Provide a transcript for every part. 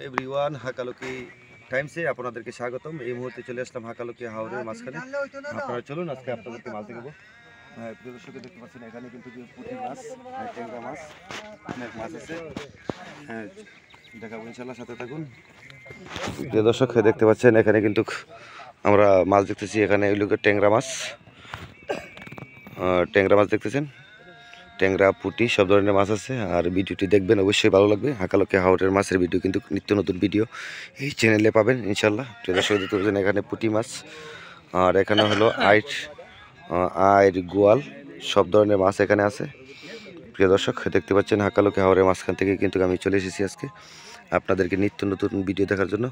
Everyone Hakaluki টাইমসে আপনাদেরকে স্বাগতম। এই মুহূর্তে চলে আসলাম হাকালুকি হাওরের মাঝখানে। আপনারা চলুন আজকে আপনাদেরকে মাছ দেখাবো। প্রিয় দর্শক দেখতে পাচ্ছেন এখানে কিন্তু পুঁটি মাছ, ট্যাংরা মাছ, অনেক মাছ আছে। হ্যাঁ, দেখাবো ইনশাল্লাহ, সাথে থাকুন। প্রিয় দর্শক দেখতে পাচ্ছেন এখানে কিন্তু আমরা মাছ দেখতেছি। এখানে এই লোকের ট্যাংরা মাছ দেখতেছেন। ট্যাংরা, পুঁটি সব ধরনের মাছ আছে। আর ভিডিওটি দেখবেন, অবশ্যই ভালো লাগবে। হাকালুকি হাওরের মাছের ভিডিও কিন্তু নিত্য নতুন ভিডিও এই চ্যানেলে পাবেন ইনশাল্লাহ। প্রিয় দর্শক দেখতে পাচ্ছেন এখানে পুঁটি মাছ, আর এখানে হলো আইর, গোয়াল সব ধরনের মাছ এখানে আছে। প্রিয় দর্শক দেখতে পাচ্ছেন হাকালুকি হাওরের মাঝখান থেকে কিন্তু আমি চলে এসেছি আজকে আপনাদেরকে নিত্য নতুন ভিডিও দেখার জন্য।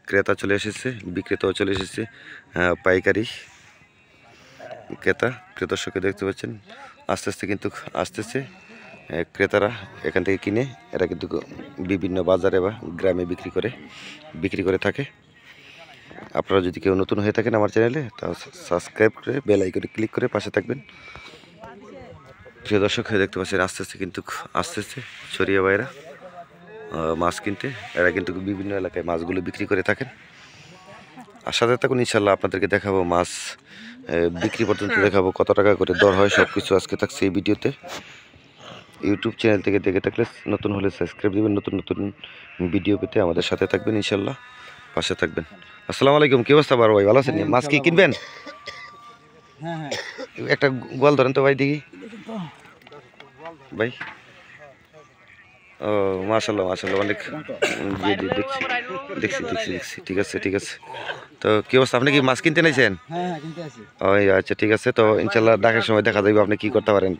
ক্রেতা চলে এসেছে, বিক্রেতাও চলে এসেছে, পাইকারি ক্রেতা। প্রিয় দর্শক দেখতে পাচ্ছেন আস্তে আস্তে কিন্তু আসতেছে ক্রেতারা এখান থেকে কিনে। এরা কিন্তু বিভিন্ন বাজারে বা গ্রামে বিক্রি করে থাকে। আপনারা যদি কেউ নতুন হয়ে থাকেন আমার চ্যানেলে, তাহলে সাবস্ক্রাইব করে বেল আইকনে ক্লিক করে পাশে থাকবেন। প্রিয় দর্শক দেখতে পাচ্ছেন আস্তে আস্তে কিন্তু আসতেছে ছড়িয়ে বাইরা মাছ কিনতে। এরা কিন্তু বিভিন্ন এলাকায় মাছগুলো বিক্রি করে থাকেন। আর সাথে থাকুন ইনশাল্লাহ, আপনাদেরকে দেখাবো মাছ বিক্রি পর্যন্ত দেখাবো, কত টাকা করে দর হয় সব কিছু আজকে থাকছে এই ভিডিওতে। ইউটিউব চ্যানেল থেকে দেখে থাকলে নতুন হলে সাবস্ক্রাইব দেবেন, নতুন নতুন ভিডিও পেতে আমাদের সাথে থাকবেন ইনশাল্লাহ, পাশে থাকবেন। আসসালামু আলাইকুম, কি অবস্থা বড় ভাই, ভালো আছেন? মাছ কি কিনবেন? একটা গোয়াল ধরেন তো ভাই, দেখি ভাই। ও মাশাল্লাহ অনেক দেখছি। ঠিক আছে। তো কি অবস্থা, আপনি কি মাছ কিনতে নিয়েছেন? ও আচ্ছা, ঠিক আছে। তো ইনশাল্লাহ ডাকের সময় দেখা যাবে আপনি কি করতে পারেন।